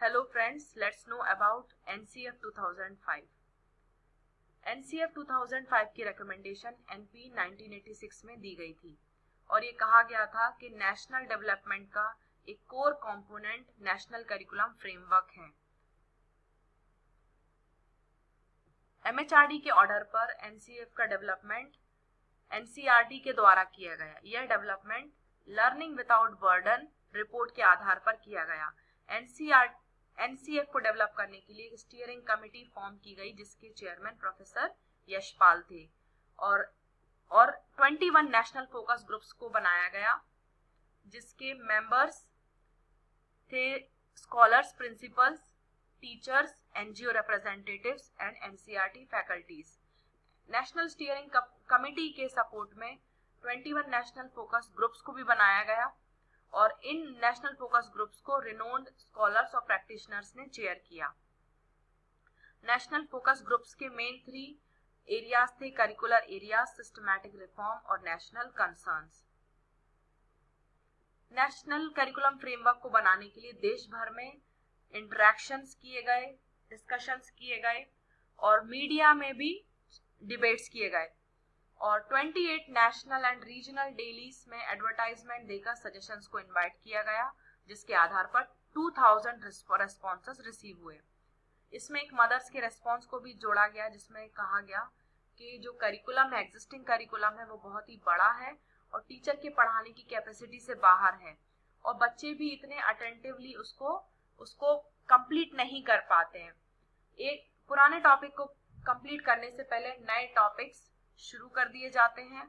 Hello friends, let's know about NCF 2005. NCF 2005 की recommendation NP 1986 में दी गई थी और ये कहा गया था कि नेशनल डेवलपमेंट का एक core component national curriculum framework है। MHRD के ऑर्डर पर NCF का डेवलपमेंट NCERT के द्वारा किया गया। यह development learning without burden report के आधार पर किया गया। NCF को डेवलप करने के लिए स्टीयरिंग कमेटी फॉर्म की गई जिसके चेयरमैन प्रोफेसर यशपाल थे और 21 नेशनल फोकस ग्रुप्स को बनाया गया जिसके मेंबर्स थे scholars, principles, teachers, NGO representatives and NCERT faculties. National steering committee के सपोर्ट में 21 नेशनल फोकस ग्रुप्स को भी बनाया गया और इन नेशनल फोकस ग्रुप्स को रिनोन्ड स्कॉलर्स और प्रैक्टिशनर्स ने चेयर किया। नेशनल फोकस ग्रुप्स के मेन 3 एरियाज थे करिकुलर एरियाज, सिस्टमैटिक रिफॉर्म और national concerns. National curriculum framework को बनाने के लिए देश भर में इंटरेक्शंस किए गए, डिस्कशंस किए गए और मीडिया में भी डिबेट्स किए गए और 28 नेशनल एंड रीजनल डेलीज में एडवर्टाइजमेंट देकर सजेशंस को इनवाइट किया गया जिसके आधार पर 2000 रेस्पॉन्सेस रिसीव हुए। इसमें एक मदर्स के रेस्पॉन्स को भी जोड़ा गया जिसमें कहा गया कि जो करिकुलम है, एग्जिस्टिंग करिकुलम है, वो बहुत ही बड़ा है और टीचर के पढ़ाने की कैपेसिटी से बाहर है और बच्चे भी इतने अटेंटिवली उसको कंप्लीट नहीं कर पाते हैं। एक पुराने टॉपिक को कंप्लीट करने से पहले नए टॉपिक्स शुरू कर दिए जाते हैं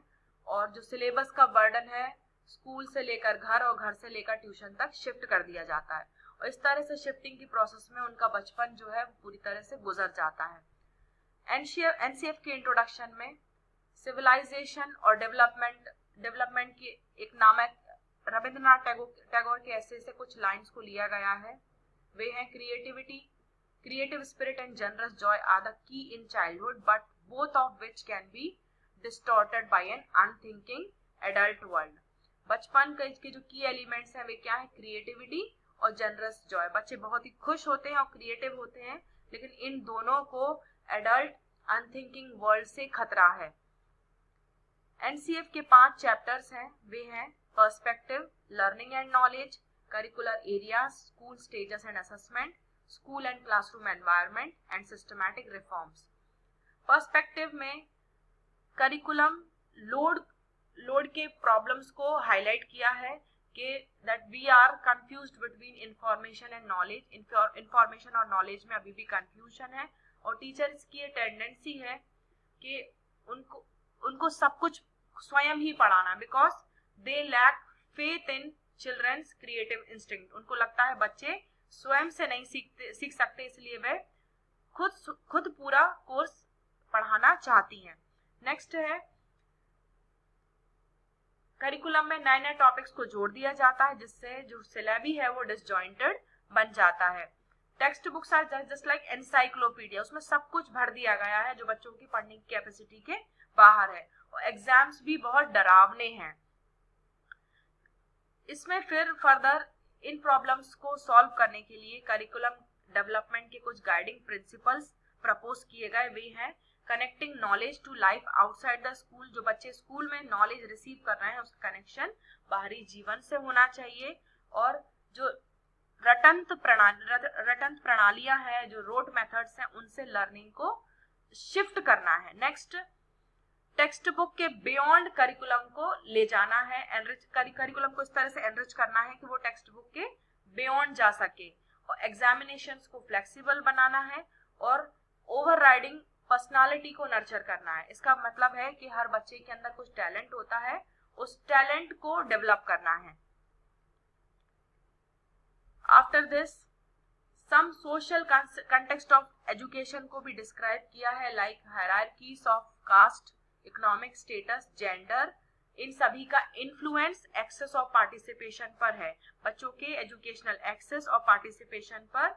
और जो सिलेबस का बर्डन है स्कूल से लेकर घर और घर से लेकर ट्यूशन तक शिफ्ट कर दिया जाता है और इस तरह से शिफ्टिंग की प्रोसेस में उनका बचपन जो है वो पूरी तरह से गुजर जाता है। NCF के इंट्रोडक्शन में सिविलाइजेशन और डेवलपमेंट की एक नामक रविंद्रनाथ टैगोर के ऐसे से कुछ लाइन्स को लिया गया है। वे हैं creative spirit and generous joy are the key in childhood, but both of which can be distorted by an unthinking adult world. बचपन के जो की एलिमेंट्स हैं वे क्या है? क्रिएटिविटी और जनरस जॉय। बच्चे बहुत ही खुश होते हैं और क्रिएटिव होते हैं, लेकिन इन दोनों को एडल्ट अनथिंकिंग वर्ल्ड से खतरा है। NCF के 5 चैप्टर्स हैं, वे हैं perspective, learning and knowledge, curricular areas, school stages and assessment, school and classroom environment and systematic reforms. Perspective में करिकुलम लोड के प्रॉब्लम्स को हाईलाइट किया है कि that we are confused between information and knowledge. Information और knowledge में अभी भी कंफ्यूजन है और टीचर्स की ये टेंडेंसी है कि उनको सब कुछ स्वयं ही पढ़ाना, because they lack faith in children's creative instinct. उनको लगता है बच्चे स्वयं से नहीं सीख सकते, इसलिए वे खुद पूरा कोर्स पढ़ाना चाहती हैं। नेक्स्ट है करिकुलम में नए नए टॉपिक्स को जोड़ दिया जाता है जिससे जो सिलेबी है वो डिसजॉइंटेड बन जाता है। Textbooks are just like encyclopedia, उसमें सब कुछ भर दिया गया है जो बच्चों की पढ़ने की कैपेसिटी के बाहर है और एग्जाम्स भी बहुत डरावने हैं। इसमें फिर फर्दर इन प्रॉब्लम्स को सॉल्व करने के लिए करिकुलम डेवलपमेंट के कुछ गाइडिंग प्रिंसिपल्स प्रपोज किए गए। वे हैं connecting knowledge to life outside the school. जो बच्चे स्कूल में नॉलेज रिसीव कर रहे हैं उसका कनेक्शन बाहरी जीवन से होना चाहिए और जो रटंत प्रणालियां हैं, जो रोट मेथड्स हैं, उनसे लर्निंग को शिफ्ट करना है। नेक्स्ट, टेक्स्ट बुक के बियॉन्ड करिकुलम को ले जाना है। करिकुलम को इस तरह से एनरिच करना है कि वो टेक्स्ट बुक के बियॉन्ड जा सके और एग्जामिनेशंस को फ्लेक्सिबल बनाना है और ओवरराइडिंग पर्सनालिटी को नर्चर करना है। इसका मतलब है कि हर बच्चे के अंदर कुछ टैलेंट होता है, उस टैलेंट को डेवलप करना है। After this some social context of education को भी डिस्क्राइब किया है, like hierarchies of caste, economic status, gender. इन सभी का इन्फ्लुएंस एक्सेस ऑफ पार्टिसिपेशन पर है। बच्चों के एजुकेशनल एक्सेस और पार्टिसिपेशन पर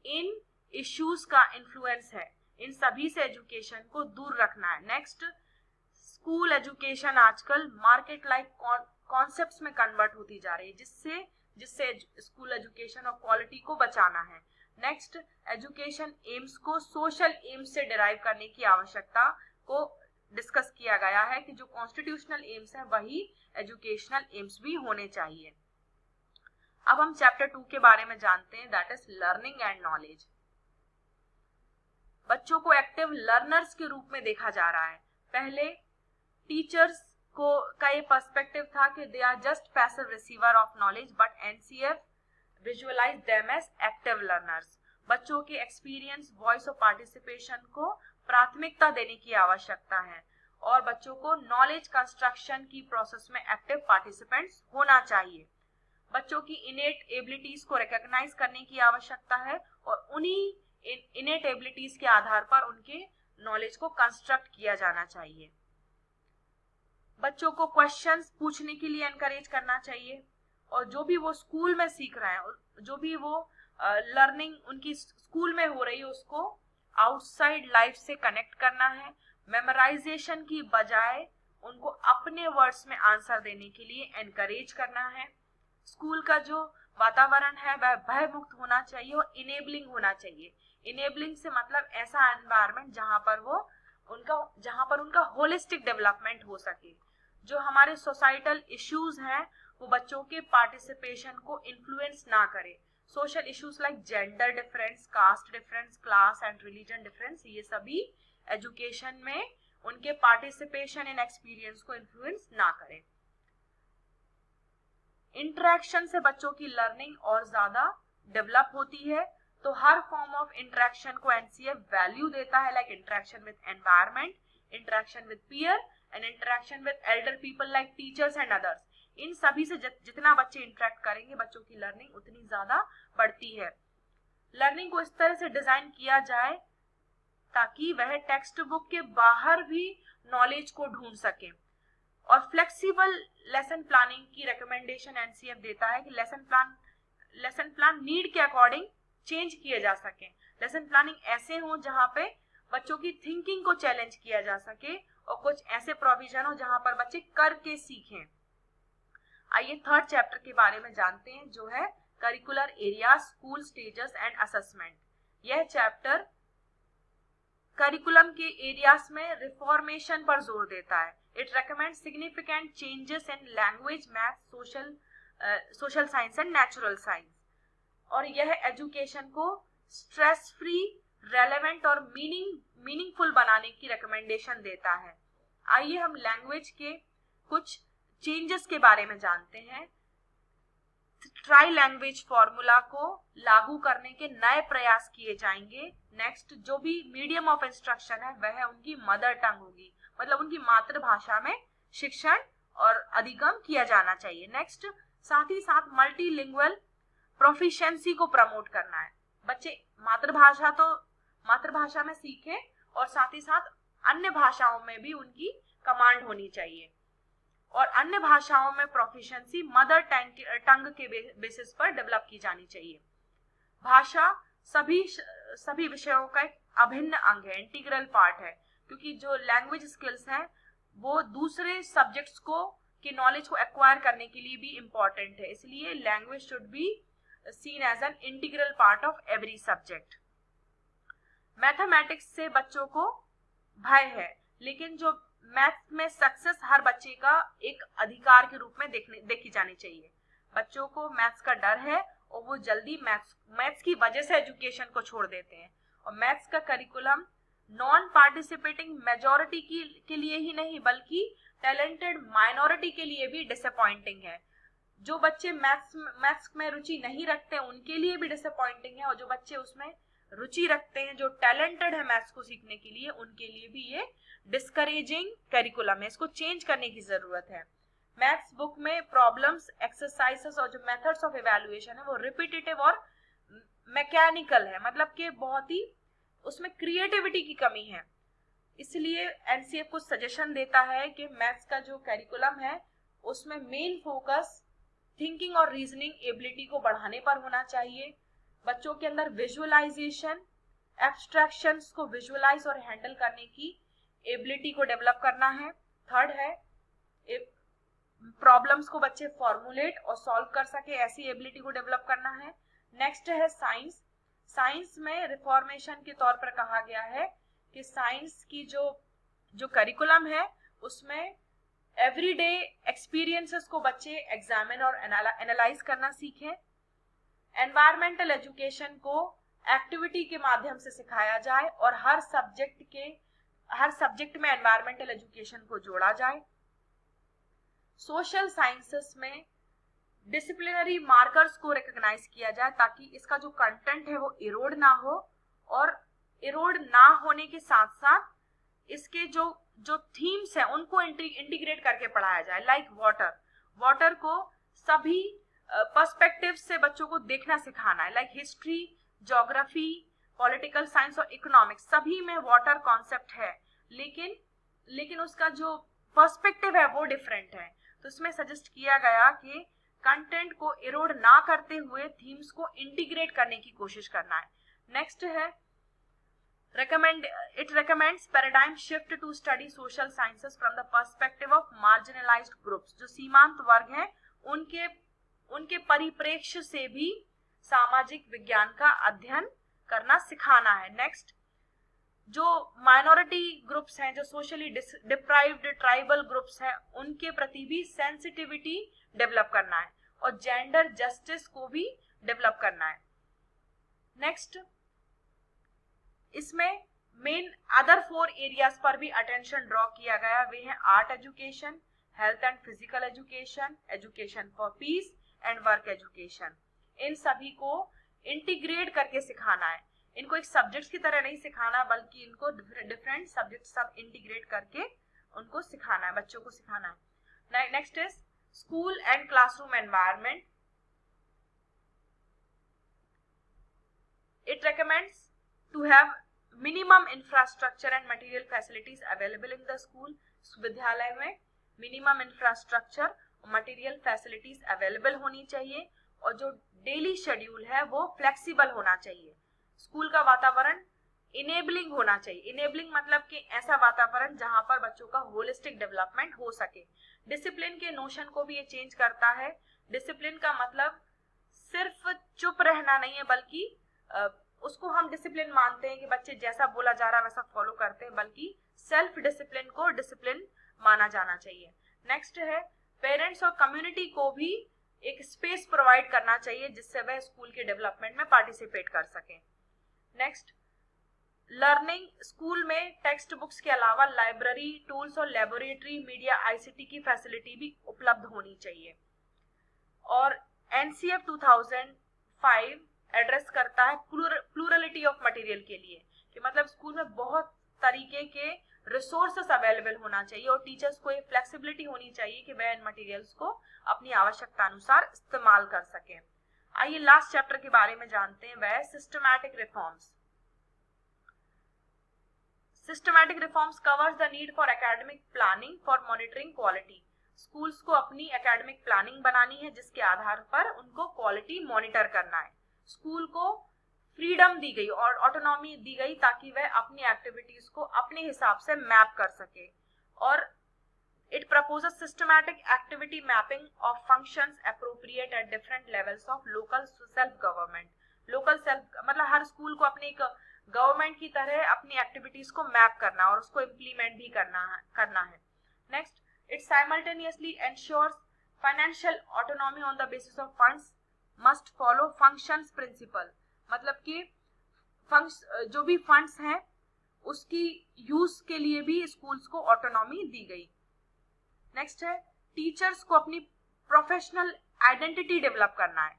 इन इश्यूज का इन्फ्लुएंस है। इन सभी से एजुकेशन को दूर रखना है। नेक्स्ट, स्कूल एजुकेशन आजकल मार्केट लाइक कॉन्सेप्ट्स में कन्वर्ट होती जा रही है जिससे स्कूल एजुकेशन और क्वालिटी को बचाना है। नेक्स्ट, एजुकेशन एम्स को सोशल एम्स से डिराइव करने की आवश्यकता को डिस्कस किया गया है कि जो कॉन्स्टिट्यूशनल एम्स है वही एजुकेशनल एम्स भी होने चाहिए। अब हम चैप्टर 2 के बारे में जानते हैं, that is learning and knowledge. बच्चों को एक्टिव लर्नर्स के रूप में देखा जा रहा है। पहले टीचर्स का ये पर्सपेक्टिव था कि they are just passive receiver of knowledge, but NCF visualise them as active learners. बच्चों के एक्सपीरियंस, वॉइस और पार्टिसिपेशन को प्राथमिकता देने की आवश्यकता है और बच्चों को नॉलेज कंस्ट्रक्शन की प्रोसेस में एक्टिव पार्टिसिपेंट्स होना चाहिए। बच्चों की इनेट एबिलिटीज को रिकॉग्नाइज करने की आवश्यकता है और उन्हीं इनेट एबिलिटीज के आधार पर उनके नॉलेज को कंस्ट्रक्ट किया जाना चाहिए। बच्चों को क्वेश्चंस पूछने के लिए एनकरेज करना चाहिए और जो भी वो स्कूल में सीख रहे हैं, जो भी वो लर्निंग उनकी स्कूल में हो रही है, उसको आउटसाइड लाइफ से कनेक्ट करना है। मेमोराइजेशन की बजाय उनको अपने वर्ड्स में आंसर देने के लिए एनकरेज करना है। स्कूल का जो वातावरण है वह भय मुक्त होना चाहिए और इनेबलिंग होना चाहिए। इनेबलिंग से मतलब ऐसा एनवायरनमेंट जहां पर उनका होलिस्टिक डेवलपमेंट हो सके। जो हमारे सोसाइटल इश्यूज हैं वो बच्चों के पार्टिसिपेशन को इन्फ्लुएंस ना करे। Social issues like gender difference, caste difference, class and religion difference, ये सभी एजुकेशन में उनके पार्टिसिपेशन इन एक्सपीरियंस को इन्फ्लुएंस ना करे। इंटरेक्शन से बच्चों की लर्निंग और ज्यादा डेवलप होती है, तो हर फॉर्म ऑफ इंटरेक्शन को एनसीएफ वैल्यू देता है, like interaction with environment, interaction with peer and interaction with elder people like teachers and others. इन सभी से जितना बच्चे इंटरेक्ट करेंगे बच्चों की लर्निंग उतनी ज्यादा बढ़ती है। लर्निंग को इस तरह से डिजाइन किया जाए ताकि वह टेक्स्ट बुक के बाहर भी नॉलेज को ढूंढ सके और फ्लेक्सिबल लेसन प्लानिंग की रिकमेंडेशन एनसीएफ देता है कि लेसन प्लान नीड के अकॉर्डिंग चेंज किए जा सके। लेसन प्लानिंग ऐसे हो जहां पे बच्चों की थिंकिंग को चैलेंज किया जा सके और कुछ ऐसे प्रोविजन हो जहां पर बच्चे करके सीखें। आइए थर्ड चैप्टर के बारे में जानते हैं, जो है curricular area, school stages and assessment. यह चैप्टर करिकुलम के एरियाज में रिफॉर्मेशन पर जोर देता है। It recommend significant changes in language, math, social science and natural science, और यह एजुकेशन को स्ट्रेस फ्री, रेलेवेंट और मीनिंगफुल बनाने की रिकमेंडेशन देता है। आइए हम लैंग्वेज के कुछ चेंजेस के बारे में जानते हैं। ट्राई लैंग्वेज फॉर्मूला को लागू करने के नए प्रयास किए जाएंगे। नेक्स्ट, जो भी मीडियम ऑफ इंस्ट्रक्शन है वह उनकी मदर टंग होगी, मतलब उनकी मातृभाषा में शिक्षण और अधिगम किया जाना चाहिए। नेक्स्ट, साथ ही साथ मल्टीलिंगुअल प्रोफिशिएंसी को प्रमोट करना है। बच्चे मातृभाषा में सीखें और साथ ही साथ अन्य भाषाओं में भी उनकी कमांड होनी चाहिए और अन्य भाषाओं में प्रोफिशिएंसी मदर टंग के बेसिस पर डेवलप की जानी चाहिए। भाषा सभी विषयों का एक अभिन्न अंग है, इंटीग्रल पार्ट है, क्योंकि जो लैंग्वेज स्किल्स हैं वो दूसरे सब्जेक्ट्स की नॉलेज को एक्वायर करने के लिए भी इम्पोर्टेंट है। इसलिए language should be seen as an integral part of every subject. Mathematics से बच्चों को भय है, लेकिन जो मैथ में सक्सेस हर बच्चे का एक अधिकार के रूप में देखी जानी चाहिए। बच्चों को मैथ्स का डर है और वो जल्दी मैथ्स की वजह से एजुकेशन को छोड़ देते हैं, और मैथ्स का करिकुलम नॉन पार्टिसिपेटिंग मेजॉरिटी के लिए ही नहीं बल्कि टैलेंटेड माइनॉरिटी के लिए भी डिसअपॉइंटिंग है। जो बच्चे मैथ्स में रुचि नहीं रखते उनके लिए भी डिसअपॉइंटिंग है, और जो बच्चे उसमें रुचि रखते हैं, जो टैलेंटेड है मैथ्स को सीखने के लिए, उनके लिए भी ये डिस्करेजिंग करिकुलम है। इसको चेंज करने की जरूरत है। मैथ्स बुक में प्रॉब्लम्स, एक्सरसाइजेस और जो मेथड्स ऑफ इवैल्यूएशन है वो रिपीटेटिव और मैकेनिकल है, मतलब कि बहुत ही उसमें क्रिएटिविटी की कमी है। इसलिए एनसीएफ को सजेशन देता है कि मैथ्स का जो करिकुलम है उसमें मेन फोकस थिंकिंग और रीजनिंग एबिलिटी को बढ़ाने पर होना चाहिए। बच्चों के अंदर विजुअलाइजेशन, एब्स्ट्रैक्शंस को विजुअलाइज और हैंडल करने की एबिलिटी को डेवलप करना है। थर्ड है प्रॉब्लम्स को बच्चे फॉर्मुलेट और सॉल्व कर सके, ऐसी एबिलिटी को डेवलप करना है। नेक्स्ट है साइंस। साइंस में रिफॉर्मेशन के तौर पर कहा गया है कि साइंस की जो करिकुलम है उसमें एवरीडे एक्सपीरियंसेस को बच्चे एग्जामिन और एनालाइज करना सीखें। एनवायरमेंटल एजुकेशन को एक्टिविटी के माध्यम से सिखाया जाए और हर सब्जेक्ट में एनवायरमेंटल एजुकेशन को जोड़ा जाए। सोशल साइंसेस में डिसिप्लिनरी मार्कर्स को रिकॉग्नाइज किया जाए ताकि इसका जो कंटेंट है वो इरोड ना हो, और इरोड ना होने के साथ साथ इसके जो थीम्स हैं उनको इंटीग्रेट करके पढ़ाया जाए। लाइक वाटर को सभी पर्सपेक्टिव से बच्चों को देखना सिखाना है। Like history, geography, political science और इकोनॉमिक्स सभी में वाटर कॉन्सेप्ट है, लेकिन उसका जो पर्सपेक्टिव है वो डिफरेंट है। तो इसमें सजेस्ट किया गया कि कंटेंट को इरोड ना करते हुए थीम्स को इंटीग्रेट करने की कोशिश करना है। नेक्स्ट है it recommends paradigm shift to study social sciences from the perspective of marginalized groups। जो सीमांत वर्ग हैं उनके परिप्रेक्ष्य से भी सामाजिक विज्ञान का अध्ययन करना सिखाना है। नेक्स्ट, जो माइनॉरिटी ग्रुप्स हैं, जो सोशली डिप्राइव्ड ट्राइबल ग्रुप्स हैं, उनके प्रति भी सेंसिटिविटी डेवलप करना है और जेंडर जस्टिस को भी डेवलप करना है। नेक्स्ट, इसमें मेन अदर 4 एरियाज पर भी अटेंशन ड्रॉ किया गया। वे हैं art education, health and physical education, education for peace and work education. इन सभी को इंटीग्रेट करके सिखाना है। इनको एक सब्जेक्ट्स की तरह नहीं सिखाना, बल्कि इनको डिफरेंट सब्जेक्ट सब इंटीग्रेट करके उनको सिखाना है, बच्चों को सिखाना है। Next is school and classroom environment. It recommends to have minimum infrastructure and material facilities available in the school। विद्यालय में मिनिमम इंफ्रास्ट्रक्चर और मटेरियल फैसिलिटीज अवेलेबल होनी चाहिए और जो डेली शेड्यूल है वो फ्लेक्सिबल होना चाहिए। स्कूल का वातावरण इनेबलिंग होना चाहिए। इनेबलिंग मतलब कि ऐसा वातावरण जहां पर बच्चों का होलिस्टिक डेवलपमेंट हो सके। डिसिप्लिन के नोशन को भी ये चेंज करता है। डिसिप्लिन का मतलब सिर्फ चुप रहना नहीं है, बल्कि उसको हम डिसिप्लिन मानते हैं कि बच्चे जैसा बोला जा रहा है वैसा फॉलो करते हैं, बल्कि सेल्फ डिसिप्लिन को डिसिप्लिन माना जाना चाहिए। नेक्स्ट है पेरेंट्स और कम्युनिटी को भी एक स्पेस प्रोवाइड करना चाहिए जिससे वह स्कूल के डेवलपमेंट में पार्टिसिपेट कर सकें। नेक्स्ट, लर्निंग स्कूल में टेक्स्ट बुक्स के अलावा लाइब्रेरी, टूल्स और लेबोरेटरी, मीडिया, आईसीटी की फैसिलिटी भी उपलब्ध होनी चाहिए। और एनसीएफ 2005 एड्रेस करता है प्लूरलिटी ऑफ मटेरियल के लिए, कि मतलब स्कूल में बहुत तरीके के रिसोर्सेस अवेलेबल होना चाहिए और टीचर्स को ये फ्लेक्सिबिलिटी होनी चाहिए कि वह इन मटेरियल्स को अपनी आवश्यकता अनुसार इस्तेमाल कर सकें। आइए लास्ट चैप्टर के बारे में जानते हैं, वह systematic reforms. Systematic reforms covers the need for academic planning for monitoring quality. Schools को अपनी एकेडमिक प्लानिंग बनानी है जिसके आधार पर उनको क्वालिटी मॉनिटर करना है। स्कूल को फ्रीडम दी गई और ऑटोनॉमी दी गई ताकि वह अपनी एक्टिविटीज को अपने हिसाब से मैप कर सके। और it proposes systematic activity mapping of functions appropriate at different levels of local self government. Local self मतलब हर स्कूल को अपनी एक गवर्नमेंट की तरह अपनी एक्टिविटीज को मैप करना और उसको इम्प्लीमेंट भी करना है। Next, it simultaneously ensures financial autonomy on the basis of funds must follow functions principle. मतलब कि जो भी फंड्स हैं उसकी यूज के लिए भी स्कूल्स को ऑटोनॉमी दी गई। नेक्स्ट है टीचर्स को अपनी प्रोफेशनल आइडेंटिटी डेवलप करना है।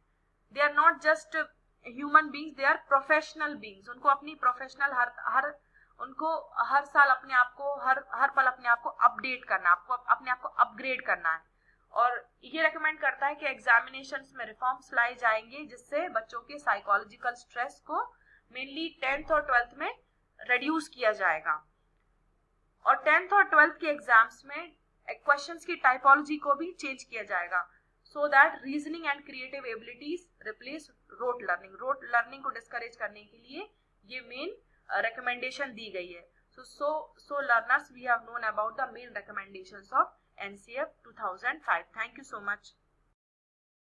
They are not just human beings, they are professional beings. उनको अपनी प्रोफेशनल उनको हर साल अपने आप को हर पल अपने आप को अपडेट करना, आपको अपने आप को अपग्रेड करना है। और ये रेकमेंड करता है कि एग्जामिनेशंस में रिफॉर्म्स लाए जाएंगे जिससे बच्चों के साइकोलॉजिकल स्ट्रेस को मेनली 10th और 12th में रिड्यूस किया जाएगा। और 10th और 12th के एग्जाम्स में क्वेश्चंस की टाइपोलॉजी को भी चेंज किया जाएगा so that reasoning and creative abilities replace rote learning. Rote learning को डिस्करेज करने के लिए ये मेन रिकमेंडेशन दी गई है। So learners, we have known about the main recommendations of NCF 2005. Thank you so much.